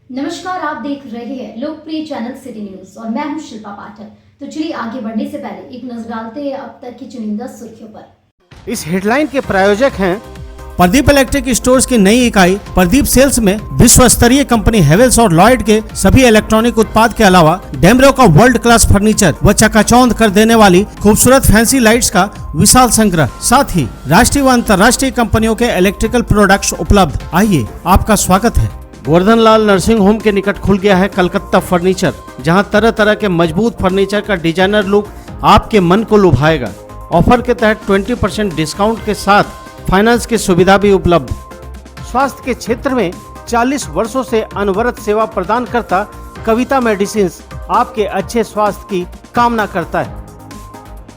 नमस्कार, आप देख रहे हैं लोकप्रिय चैनल सिटी न्यूज और मैं हूं शिल्पा पाठक। तो चलिए आगे बढ़ने से पहले एक नजर डालते हैं अब तक की चुनिंदा सुर्खियों पर। इस हेडलाइन के प्रायोजक हैं प्रदीप इलेक्ट्रिक स्टोर्स की नई इकाई प्रदीप सेल्स में विश्व स्तरीय कंपनी हेवेल्स और लॉयड के सभी इलेक्ट्रॉनिक उत्पाद के अलावा डेमरो का वर्ल्ड क्लास फर्नीचर व चकाचौंध कर देने वाली खूबसूरत फैंसी लाइट्स का विशाल संग्रह, साथ ही राष्ट्रीय व अंतर्राष्ट्रीय कंपनियों के इलेक्ट्रिकल प्रोडक्ट्स उपलब्ध। आइए, आपका स्वागत है। गोवर्धन लाल नर्सिंग होम के निकट खुल गया है कलकत्ता फर्नीचर, जहां तरह तरह के मजबूत फर्नीचर का डिजाइनर लुक आपके मन को लुभाएगा। ऑफर के तहत 20% डिस्काउंट के साथ फाइनेंस की सुविधा भी उपलब्ध। स्वास्थ्य के क्षेत्र में 40 वर्षों से अनवरत सेवा प्रदान करता कविता मेडिसिन आपके अच्छे स्वास्थ्य की कामना करता है।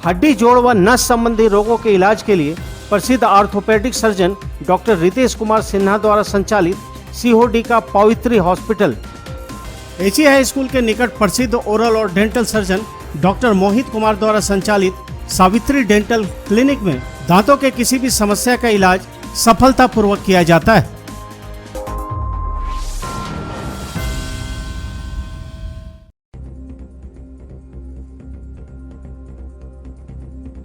हड्डी, जोड़ व नस संबंधी रोगों के इलाज के लिए प्रसिद्ध orthopaedic surgeon doctor Ritesh Kumar Sinha द्वारा संचालित सीओडी का पवित्री हॉस्पिटल, एची हाई स्कूल के निकट प्रसिद्ध ओरल और dental surgeon doctor Mohit Kumar द्वारा संचालित सावित्री डेंटल क्लिनिक में दांतों के किसी भी समस्या का इलाज सफलतापूर्वक किया जाता है।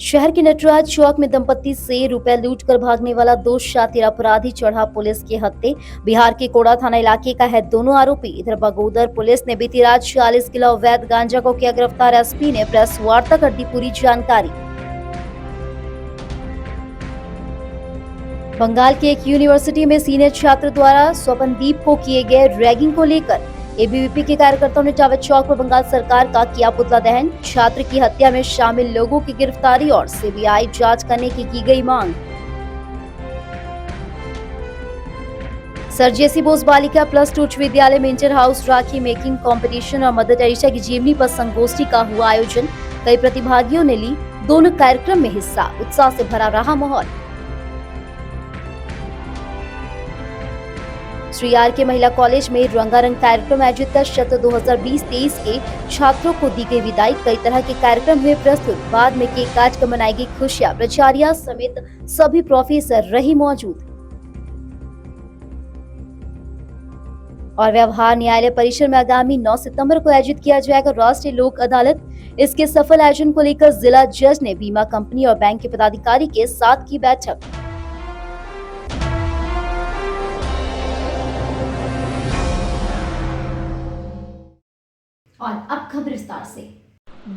शहर के नटराज चौक में दंपति से रुपए लूटकर भागने वाला 2 शातिर अपराधी चढ़ा पुलिस के हत्थे। बिहार के कोड़ा थाना इलाके का है दोनों आरोपी। इधर बगोदर पुलिस ने बीती रात 46 किलो अवैध गांजा को किया गिरफ्तार। एसपी ने प्रेस वार्ता कर दी पूरी जानकारी। बंगाल की एक यूनिवर्सिटी में सीनियर छात्र द्वारा स्वपनदीप को किए गए रैगिंग को लेकर एबीवीपी के कार्यकर्ताओं ने जावेद चौक पर बंगाल सरकार का किया पुतला दहन। छात्र की हत्या में शामिल लोगों की गिरफ्तारी और सीबीआई जांच करने की गई मांग। सर जेसी बोस बालिका प्लस 2 उच्च विद्यालय में इंटर हाउस राखी मेकिंग कंपटीशन और मदर टेरेसा की जीवनी पर संगोष्ठी का हुआ आयोजन। कई प्रतिभागियों ने ली दोनों कार्यक्रम में हिस्सा। उत्साह से भरा रहा माहौल। श्री आर के महिला कॉलेज में रंगारंग कार्यक्रम आयोजित कर सत्र 2020-23 के छात्रों को दी गई विदाई। कई तरह के कार्यक्रम हुए प्रस्तुत। बाद में केक काट कर मनाई गई खुशियां। प्राचार्य समेत सभी प्रोफेसर रही मौजूद। और व्यवहार न्यायालय परिसर में आगामी 9 सितंबर को आयोजित किया जाएगा राष्ट्रीय लोक अदालत। इसके सफल आयोजन को लेकर जिला जज ने बीमा कंपनी और बैंक के पदाधिकारी के साथ की बैठक। और अब खबर विस्तार से।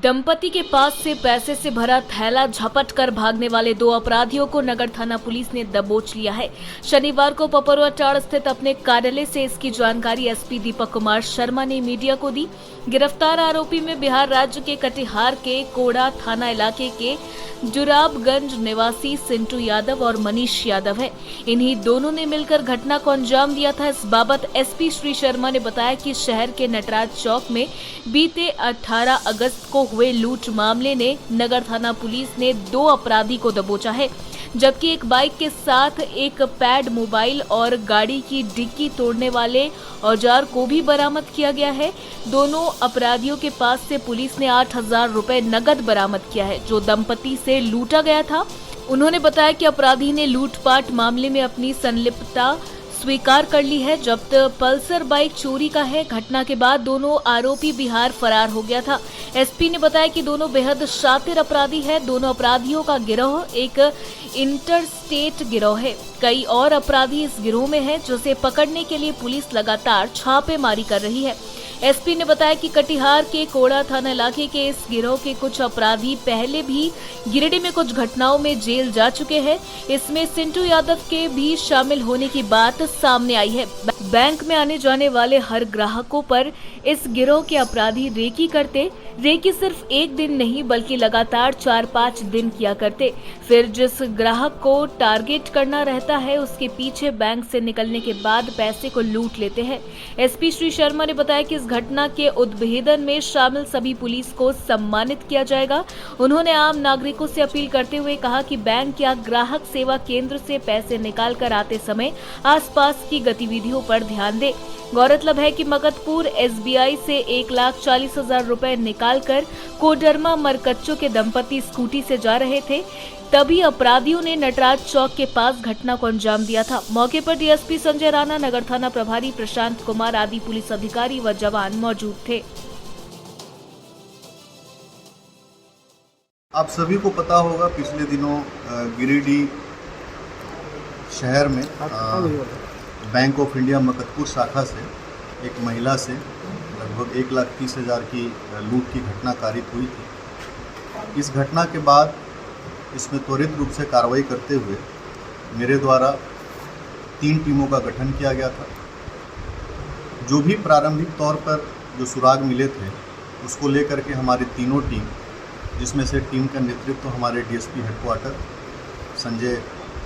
दंपति के पास से पैसे से भरा थैला झपट कर भागने वाले 2 अपराधियों को नगर थाना पुलिस ने दबोच लिया है। शनिवार को पपरुआ स्थित अपने कार्यालय से इसकी जानकारी एसपी दीपक कुमार शर्मा ने मीडिया को दी। गिरफ्तार आरोपी में बिहार राज्य के कटिहार के कोड़ा थाना इलाके के जुराबगंज निवासी सिंटू यादव और मनीष यादव है। इन्हीं दोनों ने मिलकर घटना को अंजाम दिया था। इस बाबत एसपी श्री शर्मा ने बताया कि शहर के नटराज चौक में बीते 18 अगस्त को हुए लूट मामले ने नगर थाना पुलिस ने 2 अपराधी को दबोचा है, जबकि एक बाइक के साथ एक पैड मोबाइल और गाड़ी की डिक्की तोड़ने वाले औजार को भी बरामद किया गया है। दोनों अपराधियों के पास से पुलिस ने 8,000 रुपए नकद बरामद किया है, जो दंपति से लूटा गया था। उन्होंने बताया कि अपराधी ने लूटपाट मामले में अपनी संलिप्तता स्वीकार कर ली है। जब्त पल्सर बाइक चोरी का है। घटना के बाद दोनों आरोपी बिहार फरार हो गया था। एसपी ने बताया कि दोनों बेहद शातिर अपराधी है। दोनों अपराधियों का गिरोह एक इंटरस्टेट गिरोह है। कई और अपराधी इस गिरोह में हैं, जिसे पकड़ने के लिए पुलिस लगातार छापेमारी कर रही है। एसपी ने बताया कि कटिहार के कोड़ा थाना इलाके के इस गिरोह के कुछ अपराधी पहले भी गिरिडीह में कुछ घटनाओं में जेल जा चुके हैं। इसमें सिंटू यादव के भी शामिल होने की बात सामने आई है। बैंक में आने जाने वाले हर ग्राहकों पर इस गिरोह के अपराधी रेकी करते। रेकी सिर्फ एक दिन नहीं बल्कि लगातार 4-5 दिन किया करते। फिर जिस ग्राहक को टारगेट करना रहता है उसके पीछे बैंक से निकलने के बाद पैसे को लूट लेते हैं। एसपी श्री शर्मा ने बताया कि इस घटना के उद्भेदन में शामिल सभी पुलिस को सम्मानित किया जाएगा। उन्होंने आम नागरिकों से अपील करते हुए कहा कि बैंक या ग्राहक सेवा केंद्र से पैसे निकाल कर आते समय आसपास की गतिविधियों पर ध्यान दें। गौरतलब है कि मगधपुर एसबीआई से 1,40,000 रुपए निकालकर कोडरमा मरकच्चो के दंपति स्कूटी से जा रहे थे। तभी अपराधियों ने नटराज चौक के पास घटना को अंजाम दिया था। मौके पर डीएसपी संजय राणा, नगर थाना प्रभारी प्रशांत कुमार आदि पुलिस अधिकारी व जवान मौजूद थे। आप सभी को पता होगा, पिछले दिनों गिरिडीह शहर में बैंक ऑफ इंडिया मकतपुर शाखा से एक महिला से लगभग 1,30,000 की लूट की घटना कारित हुई थी। इस घटना के बाद इसमें त्वरित रूप से कार्रवाई करते हुए मेरे द्वारा 3 टीमों का गठन किया गया था। जो भी प्रारंभिक तौर पर जो सुराग मिले थे उसको लेकर के हमारी तीनों टीम, जिसमें से टीम का नेतृत्व हमारे डीएसपी हेडक्वार्टर संजय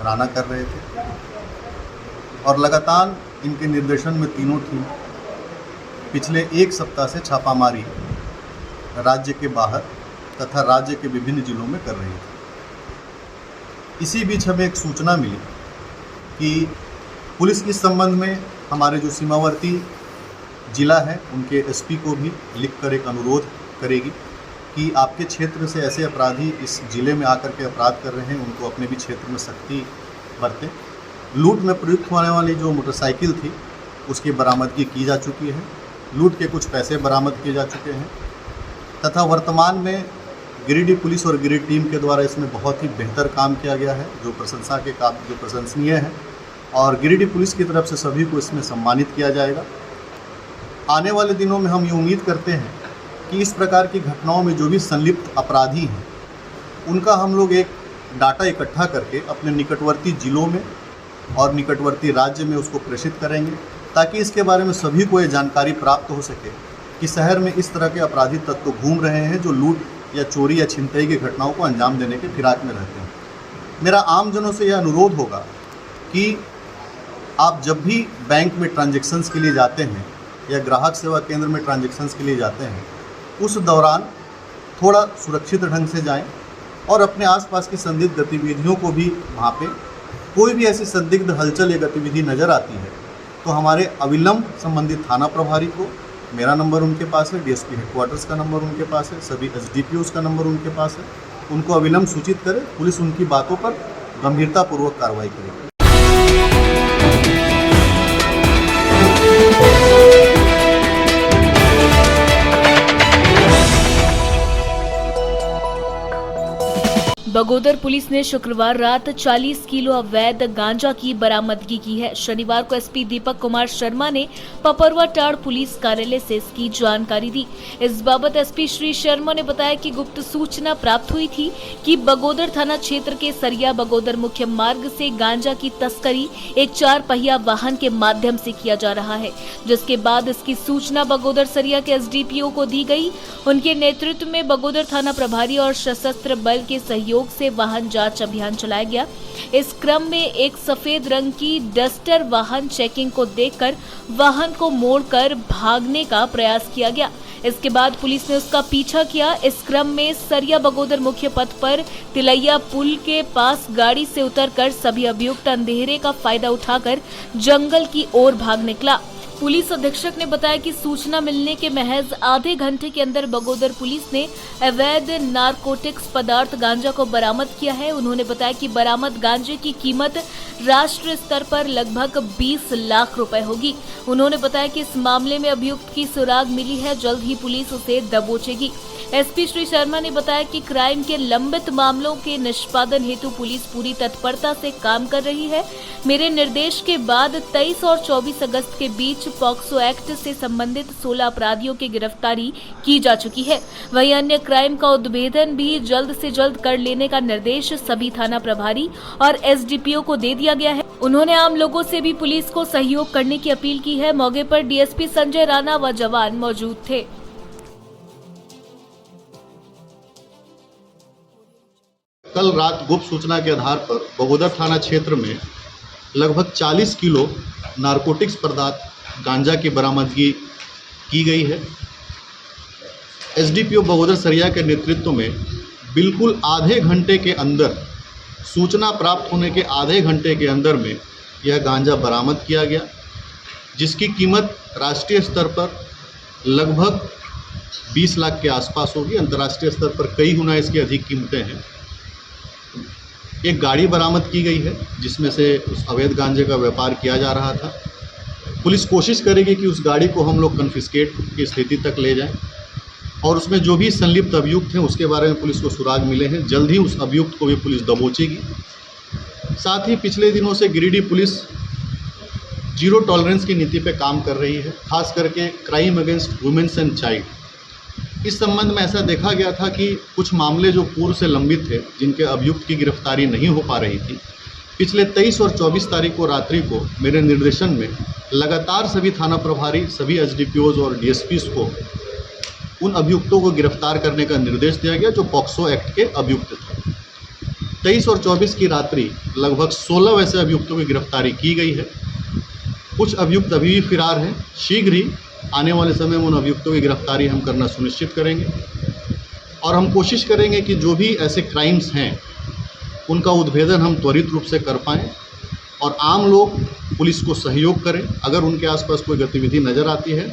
राणा कर रहे थे, और लगातार इनके निर्देशन में तीनों टीम पिछले 1 सप्ताह से छापामारी राज्य के बाहर तथा राज्य के विभिन्न जिलों में कर रही थी। इसी बीच हमें एक सूचना मिली कि पुलिस इस संबंध में हमारे जो सीमावर्ती जिला है उनके एसपी को भी लिखकर एक अनुरोध करेगी कि आपके क्षेत्र से ऐसे अपराधी इस जिले में आकर के अपराध कर रहे हैं, उनको अपने भी क्षेत्र में सख्ती बरतें। लूट में प्रयुक्त होने वाली जो मोटरसाइकिल थी उसकी बरामदगी की जा चुकी है। लूट के कुछ पैसे बरामद किए जा चुके हैं तथा वर्तमान में गिरिडीह पुलिस और गिरिडीह टीम के द्वारा इसमें बहुत ही बेहतर काम किया गया है, जो प्रशंसनीय है, और गिरिडीह पुलिस की तरफ से सभी को इसमें सम्मानित किया जाएगा। आने वाले दिनों में हम ये उम्मीद करते हैं कि इस प्रकार की घटनाओं में जो भी संलिप्त अपराधी हैं उनका हम लोग एक डाटा इकट्ठा करके अपने निकटवर्ती जिलों में और निकटवर्ती राज्य में उसको प्रेषित करेंगे, ताकि इसके बारे में सभी को ये जानकारी प्राप्त हो सके कि शहर में इस तरह के अपराधी तत्व घूम रहे हैं जो लूट या चोरी या छिनतई की घटनाओं को अंजाम देने के फिराक में रहते हैं। मेरा आमजनों से यह अनुरोध होगा कि आप जब भी बैंक में ट्रांजैक्शंस के लिए जाते हैं या ग्राहक सेवा केंद्र में ट्रांजैक्शंस के लिए जाते हैं, उस दौरान थोड़ा सुरक्षित ढंग से जाएं और अपने आसपास की संदिग्ध गतिविधियों को भी भांपें। कोई भी ऐसी संदिग्ध हलचल या गतिविधि नज़र आती है तो हमारे अविलंब संबंधित थाना प्रभारी को, मेरा नंबर उनके पास है, डीएसपी हेडक्वार्टर्स का नंबर उनके पास है, सभी एसडीपीओस का नंबर उनके पास है, उनको अविलंब सूचित करें। पुलिस उनकी बातों पर गंभीरतापूर्वक कार्रवाई करेगी। बगोदर पुलिस ने शुक्रवार रात 40 किलो अवैध गांजा की बरामदगी की है। शनिवार को एसपी दीपक कुमार शर्मा ने पपरवा टाड़ पुलिस कार्यालय से इसकी जानकारी दी। इस बाबत एसपी श्री शर्मा ने बताया कि गुप्त सूचना प्राप्त हुई थी कि बगोदर थाना क्षेत्र के सरिया बगोदर मुख्य मार्ग से गांजा की तस्करी एक 4 पहिया वाहन के माध्यम से किया जा रहा है, जिसके बाद इसकी सूचना बगोदर सरिया के एसडीपीओ को दी गई। उनके नेतृत्व में बगोदर थाना प्रभारी और सशस्त्र बल के सहयोग से वाहन जांच अभियान चलाया गया। इस क्रम में एक सफेद रंग की डस्टर वाहन चेकिंग को देखकर वाहन को मोड़कर भागने का प्रयास किया गया। इसके बाद पुलिस ने उसका पीछा किया। इस क्रम में सरिया बगोदर मुख्य पथ पर तिलैया पुल के पास गाड़ी से उतरकर सभी अभियुक्त अंधेरे का फायदा उठाकर जंगल की ओर भाग निकला। पुलिस अधीक्षक ने बताया कि सूचना मिलने के महज आधे घंटे के अंदर बगोदर पुलिस ने अवैध नारकोटिक्स पदार्थ गांजा को बरामद किया है। उन्होंने बताया कि बरामद गांजे की कीमत राष्ट्रीय स्तर पर लगभग 20 लाख रुपए होगी। उन्होंने बताया कि इस मामले में अभियुक्त की सुराग मिली है, जल्द ही पुलिस उसे दबोचेगी। एसपी श्री शर्मा ने बताया कि क्राइम के लंबित मामलों के निष्पादन हेतु पुलिस पूरी तत्परता से काम कर रही है। मेरे निर्देश के बाद 23 और 24 अगस्त के बीच पॉक्सो एक्ट से संबंधित 16 अपराधियों की गिरफ्तारी की जा चुकी है। वहीं अन्य क्राइम का उद्भेदन भी जल्द से जल्द कर लेने का निर्देश सभी थाना प्रभारी और एसडीपीओ को दे दिया गया है। उन्होंने आम लोगों से भी पुलिस को सहयोग करने की अपील की है। मौके पर डीएसपी संजय राणा व जवान मौजूद थे। कल रात गुप्त सूचना के आधार पर बगोदर थाना क्षेत्र में लगभग 40 किलो नारकोटिक्स पदार्थ गांजा की बरामदगी की गई है। एसडीपीओ बगोदर सरिया के नेतृत्व में बिल्कुल आधे घंटे के अंदर, सूचना प्राप्त होने के आधे घंटे के अंदर में यह गांजा बरामद किया गया, जिसकी कीमत राष्ट्रीय स्तर पर लगभग 20 लाख के आसपास होगी। अंतर्राष्ट्रीय स्तर पर कई गुना इसकी अधिक कीमतें हैं। एक गाड़ी बरामद की गई है जिसमें से उस अवैध गांजे का व्यापार किया जा रहा था। पुलिस कोशिश करेगी कि उस गाड़ी को हम लोग कन्फिस्केट की स्थिति तक ले जाएं और उसमें जो भी संलिप्त अभियुक्त हैं उसके बारे में पुलिस को सुराग मिले हैं। जल्द ही उस अभियुक्त को भी पुलिस दबोचेगी। साथ ही पिछले दिनों से गिरिडीह पुलिस जीरो टॉलरेंस की नीति पे काम कर रही है, खास करके crime against womens and child. इस संबंध में ऐसा देखा गया था कि कुछ मामले जो पूर्व से लंबित थे, जिनके अभियुक्त की गिरफ्तारी नहीं हो पा रही थी, पिछले 23 और 24 तारीख को रात्रि को मेरे निर्देशन में लगातार सभी थाना प्रभारी, सभी एसडीपीओज और डीएसपीज को उन अभियुक्तों को गिरफ्तार करने का निर्देश दिया गया जो पॉक्सो एक्ट के अभियुक्त थे। 23 और 24 की रात्रि लगभग 16 वैसे अभियुक्तों की गिरफ्तारी की गई है। कुछ अभियुक्त अभी भी फिरार हैं। शीघ्र ही आने वाले समय में उन अभियुक्तों की गिरफ्तारी हम करना सुनिश्चित करेंगे और हम कोशिश करेंगे कि जो भी ऐसे क्राइम्स हैं उनका उद्भेदन हम त्वरित रूप से कर पाएँ और आम लोग पुलिस को सहयोग करें। अगर उनके आसपास कोई गतिविधि नज़र आती है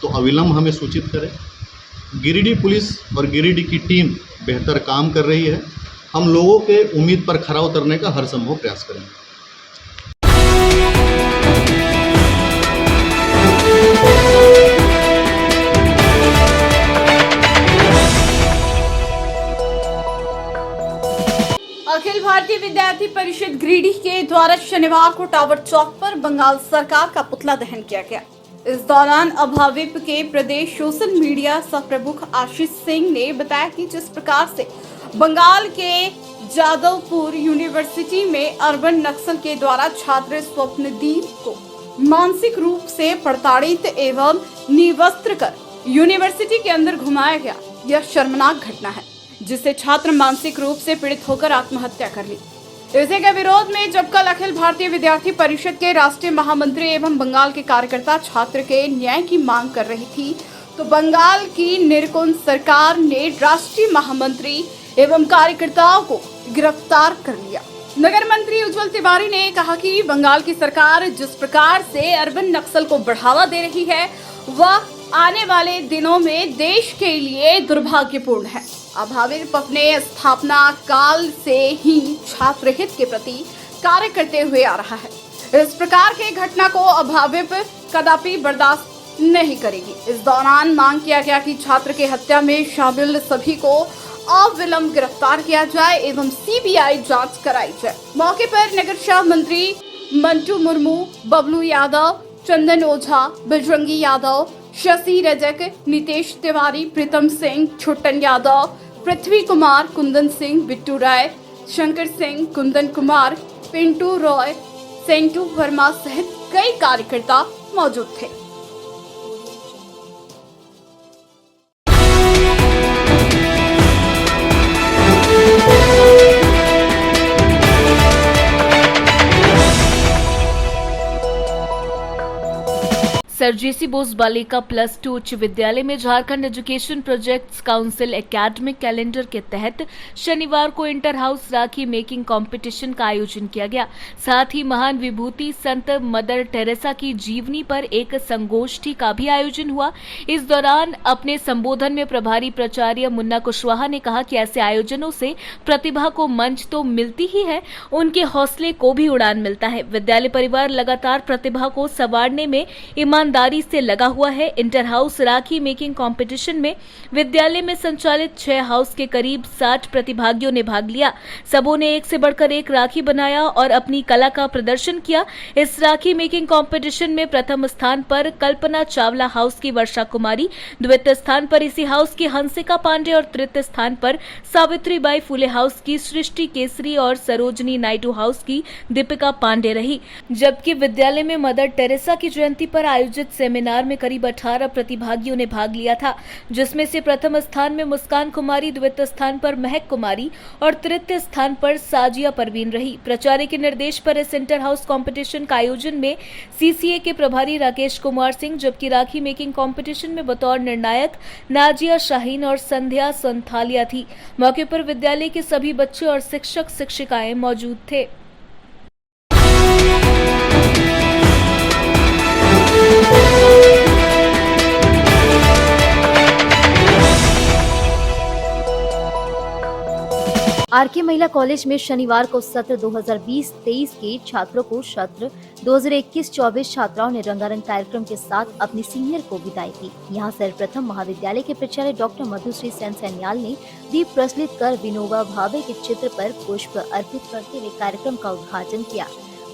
तो अविलंब हमें सूचित करें। गिरिडीह पुलिस और गिरिडीह की टीम बेहतर काम कर रही है। हम लोगों के उम्मीद पर खरा उतरने का हर संभव प्रयास करेंगे। अखिल भारतीय विद्यार्थी परिषद गिरिडीह के द्वारा शनिवार को टावर चौक पर बंगाल सरकार का पुतला दहन किया गया। इस दौरान अभाविप के प्रदेश सोशल मीडिया सह प्रमुख आशीष सिंह ने बताया कि जिस प्रकार से बंगाल के जादवपुर यूनिवर्सिटी में अर्बन नक्सल के द्वारा छात्र स्वप्नदीप को मानसिक रूप से प्रताड़ित एवं निवस्त्र कर यूनिवर्सिटी के अंदर घुमाया गया, यह शर्मनाक घटना है जिससे छात्र मानसिक रूप से पीड़ित होकर आत्महत्या कर ली। इसी के विरोध में जब कल अखिल भारतीय विद्यार्थी परिषद के राष्ट्रीय महामंत्री एवं बंगाल के कार्यकर्ता छात्र के न्याय की मांग कर रही थी, तो बंगाल की निरकुंज सरकार ने राष्ट्रीय महामंत्री एवं कार्यकर्ताओं को गिरफ्तार कर लिया। नगर मंत्री उज्जवल तिवारी ने कहा कि बंगाल की सरकार जिस प्रकार से अर्बन नक्सल को बढ़ावा दे रही है वह आने वाले दिनों में देश के लिए दुर्भाग्यपूर्ण है। अभाविप अपने स्थापना काल से ही छात्र हित के प्रति कार्य करते हुए आ रहा है। इस प्रकार के घटना को अभाविप कदापि बर्दाश्त नहीं करेगी। इस दौरान मांग किया गया कि छात्र के हत्या में शामिल सभी को अविलंब गिरफ्तार किया जाए एवं सीबीआई जांच कराई जाए। मौके पर नगर शाह मंत्री मंटू मुर्मू, बबलू यादव, चंदन ओझा, बजरंगी यादव, शशि रजक, नितेश तिवारी, प्रीतम सिंह, छोटन यादव, पृथ्वी कुमार, कुंदन सिंह, बिट्टू राय, शंकर सिंह, कुंदन कुमार, पिंटू रॉय, सेंटू वर्मा सहित कई कार्यकर्ता मौजूद थे। सर जेसी बोस बालिका +2 उच्च विद्यालय में Jharkhand education projects council academic calendar के तहत शनिवार को इंटर हाउस राखी मेकिंग कंपटीशन का आयोजन किया गया। साथ ही महान विभूति संत मदर टेरेसा की जीवनी पर एक संगोष्ठी का भी आयोजन हुआ। इस दौरान अपने संबोधन में प्रभारी प्राचार्य मुन्ना कुशवाहा ने कहा कि ऐसे आयोजनों से प्रतिभा को मंच तो मिलती ही है, उनके हौसले को भी उड़ान मिलता है। विद्यालय परिवार लगातार प्रतिभा को संवारने में ईमानदारी से लगा हुआ है। इंटर हाउस राखी मेकिंग कंपटीशन में विद्यालय में संचालित 6 हाउस के करीब 60 प्रतिभागियों ने भाग लिया। सबों ने एक से बढ़कर एक राखी बनाया और अपनी कला का प्रदर्शन किया। इस राखी मेकिंग कंपटीशन में प्रथम स्थान पर कल्पना चावला हाउस की वर्षा कुमारी, द्वितीय स्थान पर इसी हाउस की हंसिका पांडे और तृतीय स्थान पर सावित्रीबाई फुले हाउस की सृष्टि केसरी और सरोजनी नायडू हाउस की दीपिका पांडे रही। जबकि विद्यालय में मदर टेरेसा की जयंती पर आयोजित सेमिनार में करीब 18 प्रतिभागियों ने भाग लिया था, जिसमें से प्रथम स्थान में मुस्कान कुमारी, द्वितीय स्थान पर महक कुमारी और तृतीय स्थान पर साजिया परवीन रही। प्राचार्य के निर्देश पर इस इंटर हाउस कंपटीशन का आयोजन में सीसीए के प्रभारी राकेश कुमार सिंह, जबकि राखी मेकिंग कंपटीशन में बतौर निर्णायक नाजिया शाहीन और संध्या संथालिया थी। मौके पर विद्यालय के सभी बच्चे और शिक्षक शिक्षिकाएं मौजूद थे। आरके महिला कॉलेज में शनिवार को सत्र 2020-23 के छात्रों को सत्र 2021-24 छात्राओं ने रंगारंग कार्यक्रम के साथ अपनी सीनियर को विदाई दी। यहाँ सर्वप्रथम महाविद्यालय के प्राचार्य डॉक्टर मधुश्री सेन सैन्याल ने दीप प्रज्वलित कर विनोबा भावे के चित्र पर पुष्प अर्पित करते हुए कार्यक्रम का उद्घाटन किया।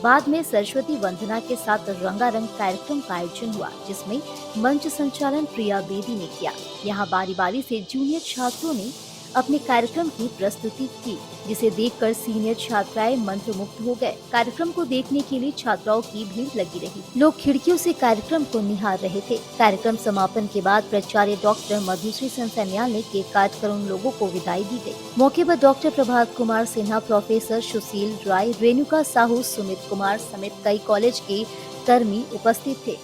बाद में सरस्वती वंदना के साथ रंगारंग कार्यक्रम का आयोजन हुआ, जिसमें मंच संचालन प्रिया बेदी ने किया। यहाँ बारी बारी से जूनियर छात्रों ने अपने कार्यक्रम की प्रस्तुति की, जिसे देखकर सीनियर छात्राएं मंत्रमुग्ध हो गए। कार्यक्रम को देखने के लिए छात्राओं की भीड़ लगी रही। लोग खिड़कियों से कार्यक्रम को निहार रहे थे। कार्यक्रम समापन के बाद प्राचार्य डॉक्टर मधुश्री सेन सैन्याल ने केक काट कर उन लोगों को विदाई दी गई। मौके पर डॉक्टर प्रभात कुमार सिन्हा, प्रोफेसर सुशील राय, रेणुका साहू, सुमित कुमार समेत कई कॉलेज के कर्मी उपस्थित थे।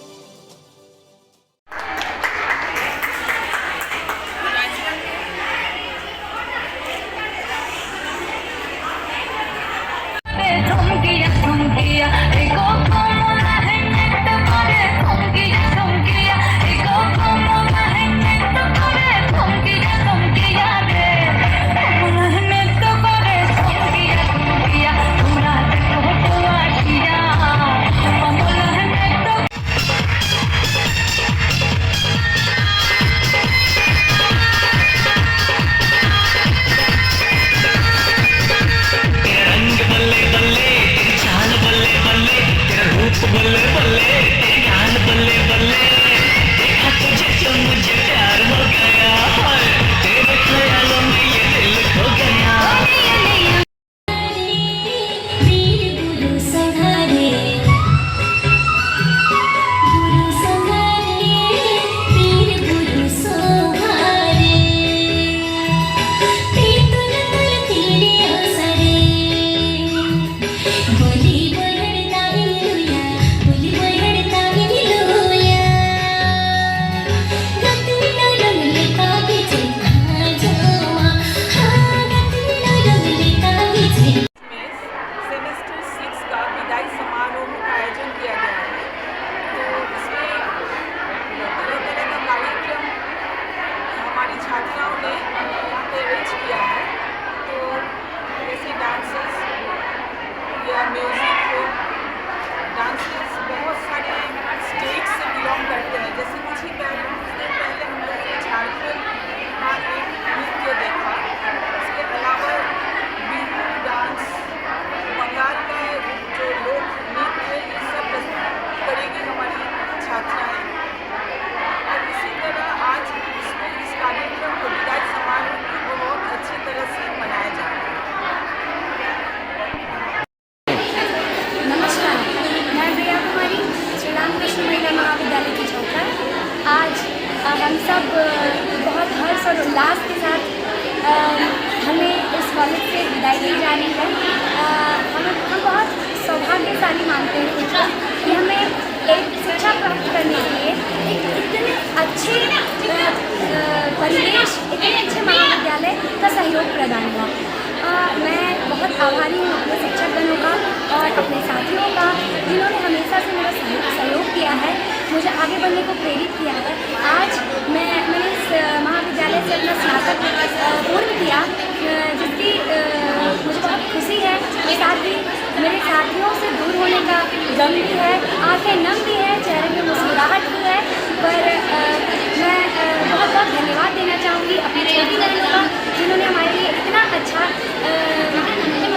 हम सब बहुत हर्ष और उल्लास के साथ हमें इस कॉलेज से विदाई दी जा रही है। हम बहुत सौभाग्यशाली मानते हैं कि हमें एक शिक्षा प्राप्त करने के लिए एक इतने अच्छे परिवेश, इतने अच्छे महाविद्यालय का सहयोग प्रदान हुआ। मैं बहुत आभारी हूँ अपने शिक्षकगणों का और अपने साथियों का, जिन्होंने हमेशा से मेरा सहयोग किया है, मुझे आगे बढ़ने को प्रेरित किया है। आज मैंने इस महाविद्यालय से अपना स्नातक पूर्ण किया, जिसकी मुझे बहुत खुशी है। साथ ही मेरे साथियों से दूर होने का गम भी है, आंखें नम भी है, चेहरे पे मुस्कुराहट भी है। पर मैं बहुत बहुत धन्यवाद देना चाहूँगी अपने छोटी बहनों का, जिन्होंने हमारे लिए इतना अच्छा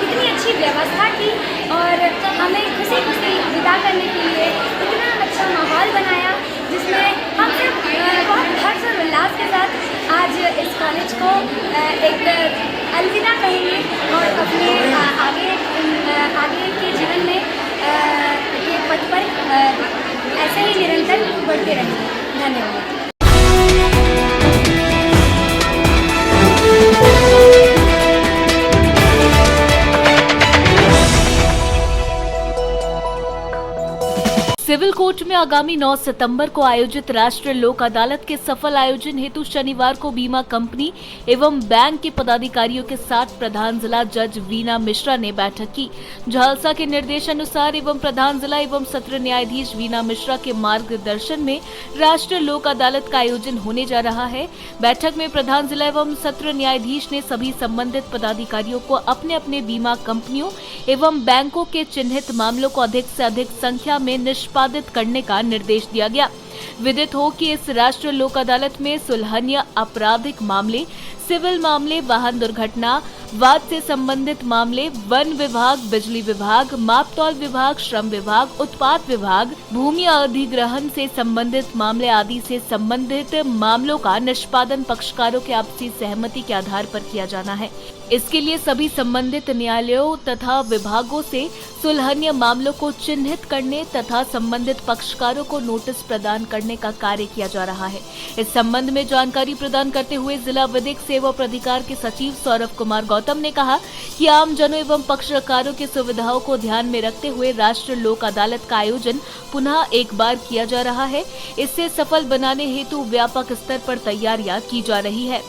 इतनी अच्छी व्यवस्था की और हमें खुशी खुशी विदा करने के लिए इतना अच्छा माहौल बनाया, जिसमें हम सब बहुत हर्ष और उल्लास के साथ आज इस कॉलेज को एक अलविदा कहेंगे और अपने आगे के जीवन में के पथ पर ऐसे ही निरंतर बढ़ते रहेंगे। धन्यवाद। सिविल कोर्ट कोर्ट में आगामी 9 सितंबर को आयोजित राष्ट्रीय लोक अदालत के सफल आयोजन हेतु शनिवार को बीमा कंपनी एवं बैंक के पदाधिकारियों के साथ प्रधान जिला जज वीना मिश्रा ने बैठक की। झालसा के निर्देशानुसार एवं प्रधान जिला एवं सत्र न्यायाधीश वीना मिश्रा के मार्गदर्शन में राष्ट्रीय लोक अदालत का आयोजन होने जा रहा है। बैठक में प्रधान जिला एवं सत्र न्यायाधीश ने सभी संबंधित पदाधिकारियों को अपने अपने बीमा कंपनियों एवं बैंकों के चिन्हित मामलों को अधिक से अधिक संख्या में निष्पादित करने का निर्देश दिया गया। विदित हो कि इस राष्ट्रीय लोक अदालत में सुलहनीय आपराधिक मामले, सिविल मामले, वाहन दुर्घटना, वाद से संबंधित मामले, वन विभाग, बिजली विभाग, मापतौल विभाग, श्रम विभाग, उत्पाद विभाग, भूमि अधिग्रहण से संबंधित मामले आदि से संबंधित मामलों का निष्पादन पक्षकारों के आपसी सहमति के आधार पर किया जाना है। इसके लिए सभी संबंधित न्यायालयों तथा विभागों से सुलहनीय मामलों को चिन्हित करने तथा संबंधित पक्षकारों को नोटिस प्रदान करने का कार्य किया जा रहा है। इस संबंध में जानकारी प्रदान करते हुए जिला विधिक सेवा प्राधिकार के सचिव सौरभ कुमार गौतम ने कहा कि आम जनों एवं पक्षकारों की सुविधाओं को ध्यान में रखते हुए राष्ट्रीय लोक अदालत का आयोजन पुनः एक बार किया जा रहा है। इसे सफल बनाने हेतु व्यापक स्तर पर तैयारियां की जा रही है।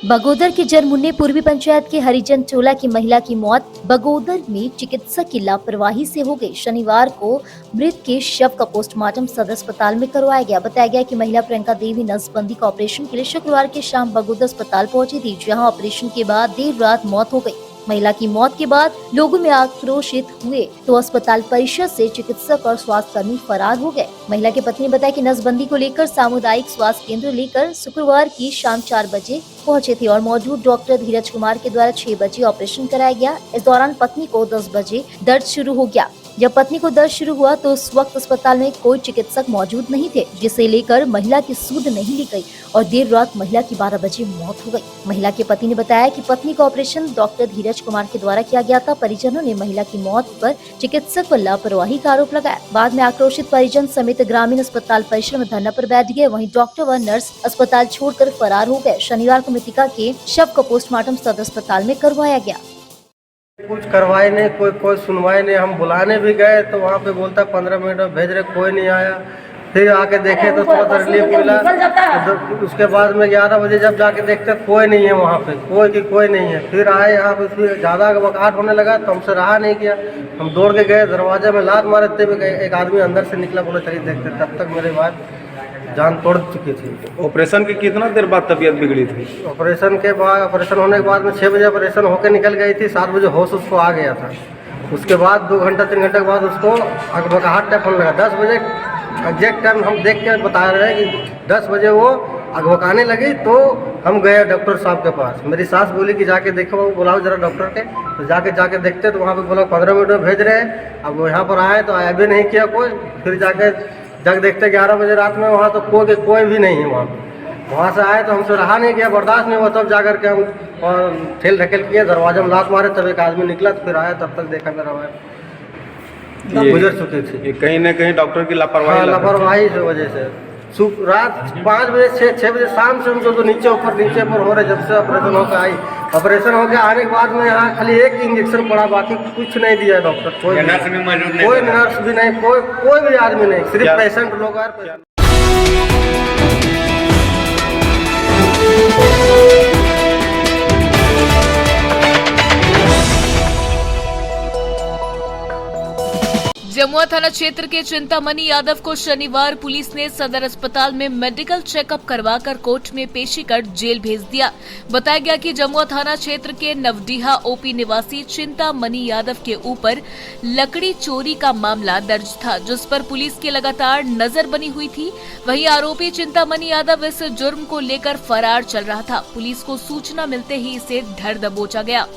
बगोदर के जरमुन्ने पूर्वी पंचायत के हरिजन टोला की महिला की मौत बगोदर में चिकित्सक की लापरवाही से हो गई। शनिवार को मृत के शव का पोस्टमार्टम सदर अस्पताल में करवाया गया। बताया गया कि महिला प्रियंका देवी नसबंदी का ऑपरेशन के लिए शुक्रवार की शाम बगोदर अस्पताल पहुंची थी, जहां ऑपरेशन के बाद देर रात मौत हो गई। महिला की मौत के बाद लोगों में आक्रोशित हुए तो अस्पताल परिसर से चिकित्सक और स्वास्थ्य कर्मी फरार हो गए। महिला के पत्नी ने बताया कि नसबंदी को लेकर सामुदायिक स्वास्थ्य केंद्र लेकर शुक्रवार की शाम 4 बजे पहुंचे थे और मौजूद डॉक्टर धीरज कुमार के द्वारा 6 बजे ऑपरेशन कराया गया। इस दौरान पत्नी को 10 बजे दर्द शुरू हो गया। जब पत्नी को दर्द शुरू हुआ तो उस वक्त अस्पताल में कोई चिकित्सक मौजूद नहीं थे, जिसे लेकर महिला की सुध नहीं ली गई और देर रात महिला की 12 बजे मौत हो गई। महिला के पति ने बताया कि पत्नी का ऑपरेशन डॉक्टर धीरज कुमार के द्वारा किया गया था। परिजनों ने महिला की मौत पर चिकित्सक पर लापरवाही का आरोप लगाया। बाद में आक्रोशित परिजन समेत ग्रामीण अस्पताल परिसर में धरना पर बैठ गए। वहीं डॉक्टर व नर्स अस्पताल छोड़कर फरार हो गए। शनिवार को मृतिका के शव का पोस्टमार्टम सदर अस्पताल में करवाया गया। कुछ करवाए नहीं, कोई सुनवाई नहीं। हम बुलाने भी गए तो वहाँ पे बोलता 15 मिनट में भेज रहे, कोई नहीं आया। फिर आके देखे तो थोड़ा सा रिलीफ मिला। उसके बाद में 11 बजे जब जाके देखते कोई नहीं है वहाँ पे, कोई नहीं है। फिर आए यहाँ पे, फिर ज़्यादा वकाट होने लगा तो हमसे रहा नहीं किया। हम दौड़ के गए, दरवाजे में लात मारे थे, एक आदमी अंदर से निकला, बोले चलिए देखते। तब तक मेरे बाद जान तोड़ चुकी थी। ऑपरेशन की कितना देर बाद तबीयत बिगड़ी थी? ऑपरेशन होने के बाद में 6 बजे ऑपरेशन होकर निकल गई थी। 7 बजे होश उसको आ गया था। उसके बाद 2 घंटा 3 घंटे के बाद उसको अगबकाहट टाइप होने लगा। 10 बजे एग्जैक्ट टाइम हम देख के बता रहे हैं कि 10 बजे वो अगबकाने लगी। तो हम गए डॉक्टर साहब के पास। मेरी सास बोली कि जाके देखो, वो बुलाओ जरा डॉक्टर के। तो जाके देखते तो वहाँ पे बोला 15 मिनट में भेज रहे हैं। अब यहाँ पर आए तो आया भी नहीं किया कोई। फिर जाके देखते 11 बजे रात में वहाँ तो कोई भी नहीं है वहाँ से आए तो हमसे रहा नहीं गया, बर्दाश्त नहीं हुआ। तब जाकर के हम और ठेल ढकेल किए, दरवाजे में लात मारे, तब एक आदमी निकला। तो फिर आया, तब तक देखा मेरा भाई गुजर चुकी थी। कहीं न कहीं डॉक्टर की लापरवाही की वजह से रात 5 बजे 6 बजे शाम से हमको तो नीचे पर हो रहे। जब से ऑपरेशन होकर आई, ऑपरेशन होकर आने के बाद में यहाँ खाली एक इंजेक्शन पड़ा, बाकी कुछ नहीं दिया डॉक्टर। कोई नर्स भी नहीं, कोई भी आदमी नहीं, सिर्फ पेशेंट लोग आए। जमुआ थाना क्षेत्र के चिंतामणि यादव को शनिवार पुलिस ने सदर अस्पताल में मेडिकल चेकअप करवाकर कोर्ट में पेशी कर जेल भेज दिया। बताया गया कि जमुआ थाना क्षेत्र के नवडीहा ओपी निवासी चिंतामणि यादव के ऊपर लकड़ी चोरी का मामला दर्ज था, जिस पर पुलिस की लगातार नजर बनी हुई थी। वहीं आरोपी चिंतामणि यादव इस जुर्म को लेकर फरार चल रहा था। पुलिस को सूचना मिलते ही इसे धर दबोचा गया।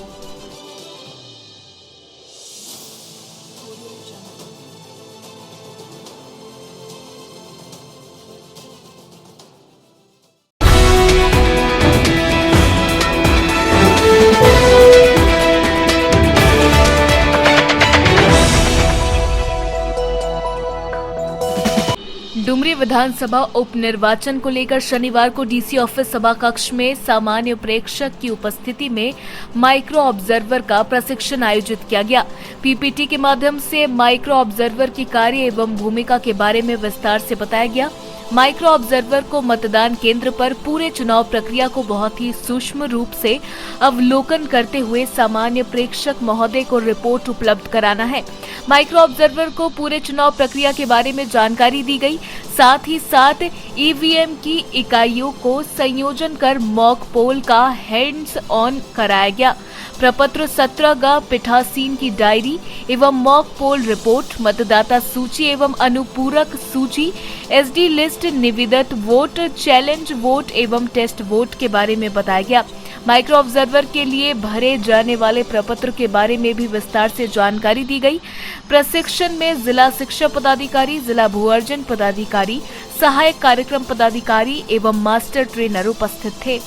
डुमरी विधानसभा उपनिर्वाचन को लेकर शनिवार को डीसी ऑफिस सभा कक्ष में सामान्य प्रेक्षक की उपस्थिति में माइक्रो ऑब्जर्वर का प्रशिक्षण आयोजित किया गया। पीपीटी के माध्यम से माइक्रो ऑब्जर्वर की कार्य एवं भूमिका के बारे में विस्तार से बताया गया। माइक्रो ऑब्जर्वर को मतदान केंद्र पर पूरे चुनाव प्रक्रिया को बहुत ही सूक्ष्म रूप से अवलोकन करते हुए सामान्य प्रेक्षक महोदय को रिपोर्ट उपलब्ध कराना है। माइक्रो ऑब्जर्वर को पूरे चुनाव प्रक्रिया के बारे में जानकारी दी गई। साथ ही साथ ईवीएम की इकाइयों को संयोजन कर मॉक पोल का हैंड्स ऑन कराया गया। प्रपत्र 17 पीठासीन की डायरी एवं मॉक पोल रिपोर्ट, मतदाता सूची एवं अनुपूरक सूची, एसडी लिस्ट, निविदत वोट, चैलेंज वोट एवं टेस्ट वोट के बारे में बताया गया। माइक्रो ऑब्जर्वर के लिए भरे जाने वाले प्रपत्र के बारे में भी विस्तार से जानकारी दी गई। प्रशिक्षण में जिला शिक्षा पदाधिकारी, जिला भू अर्जन पदाधिकारी, सहायक कार्यक्रम पदाधिकारी एवं मास्टर ट्रेनर उपस्थित थे।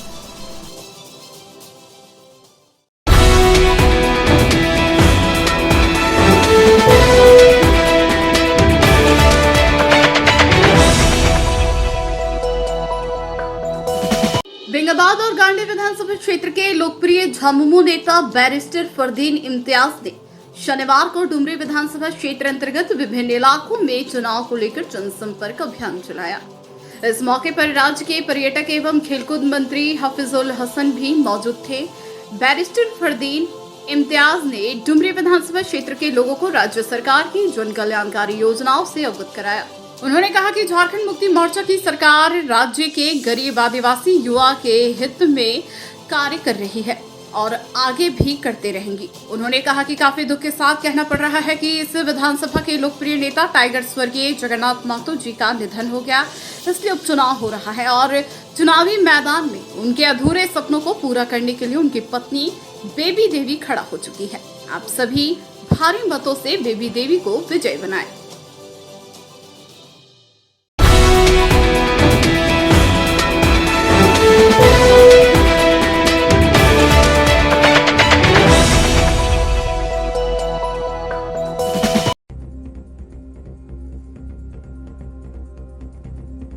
बेंगाबाद और गांधी विधानसभा क्षेत्र के लोकप्रिय झामुमो नेता बैरिस्टर फरदीन इम्तियाज ने शनिवार को डुमरी विधानसभा क्षेत्र अंतर्गत विभिन्न इलाकों में चुनाव को लेकर जनसंपर्क अभियान चलाया। इस मौके पर राज्य के पर्यटक एवं खेलकूद मंत्री हफीजुल हसन भी मौजूद थे। बैरिस्टर फरदीन इम्तियाज ने डुमरी विधानसभा क्षेत्र के लोगों को राज्य सरकार की जन कल्याणकारी योजनाओं से अवगत कराया। उन्होंने कहा कि झारखंड मुक्ति मोर्चा की सरकार राज्य के गरीब आदिवासी युवा के हित में कार्य कर रही है और आगे भी करते रहेंगी। उन्होंने कहा कि काफी दुख के साथ कहना पड़ रहा है कि इस विधानसभा के लोकप्रिय नेता टाइगर स्वर्गीय जगन्नाथ महतो जी का निधन हो गया, इसलिए उपचुनाव हो रहा है और चुनावी मैदान में उनके अधूरे सपनों को पूरा करने के लिए उनकी पत्नी बेबी देवी खड़ा हो चुकी है। आप सभी भारी मतों से बेबी देवी को विजय बनाएं।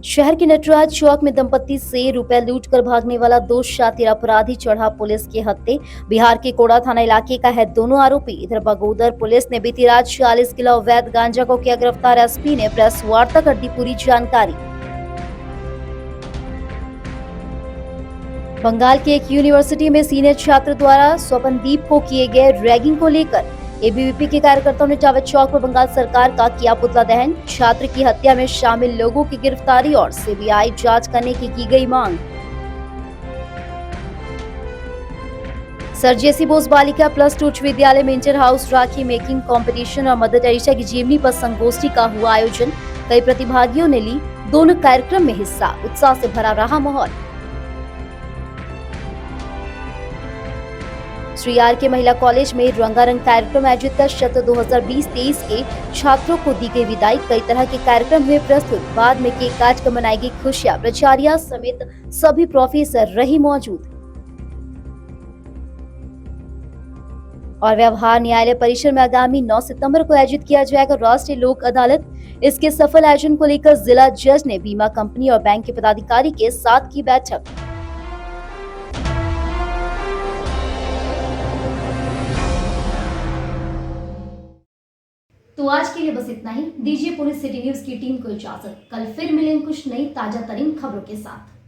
शहर के नटराज चौक में दंपत्ति से रुपए लूटकर भागने वाला 2 शातिर अपराधी चढ़ा पुलिस के हत्थे। बिहार के कोड़ा थाना इलाके का है दोनों आरोपी। इधर बगोदर पुलिस ने बीती रात 40 किलो अवैध गांजा को किया गिरफ्तार। एसपी ने प्रेस वार्ता कर दी पूरी जानकारी। बंगाल के एक यूनिवर्सिटी में सीनियर छात्र द्वारा स्वपनदीप को किए गए रैगिंग को लेकर एबीवीपी के कार्यकर्ताओं ने टावर चौक पर बंगाल सरकार का किया पुतला दहन। छात्र की हत्या में शामिल लोगों की गिरफ्तारी और सीबीआई जांच करने की गई मांग। सर जेसी बोस बालिका +2 उच्च विद्यालय में इंटर हाउस राखी मेकिंग कंपटीशन और मदर टेरेसा की जीवनी पर संगोष्ठी का हुआ आयोजन। कई प्रतिभागियों ने ली दोनों कार्यक्रम में हिस्सा। उत्साह से भरा रहा माहौल। श्री आर के महिला कॉलेज में रंगारंग कार्यक्रम आयोजित कर सत्र 2020-23 के छात्रों को दी गई विदाई। कई तरह के कार्यक्रम हुए प्रस्तुत। बाद में केक काट कर मनाई गई खुशियां। प्राचार्य समेत सभी प्रोफेसर रही मौजूद। और व्यवहार न्यायालय परिसर में आगामी 9 सितंबर को आयोजित किया जाएगा राष्ट्रीय लोक अदालत। इसके सफल आयोजन को लेकर जिला जज ने बीमा कंपनी और बैंक के पदाधिकारी के साथ की बैठक। तो आज के लिए बस इतना ही। दीजिए पुलिस सिटी न्यूज की टीम को इजाजत। कल फिर मिलेंगे कुछ नई ताजा तरीन खबरों के साथ।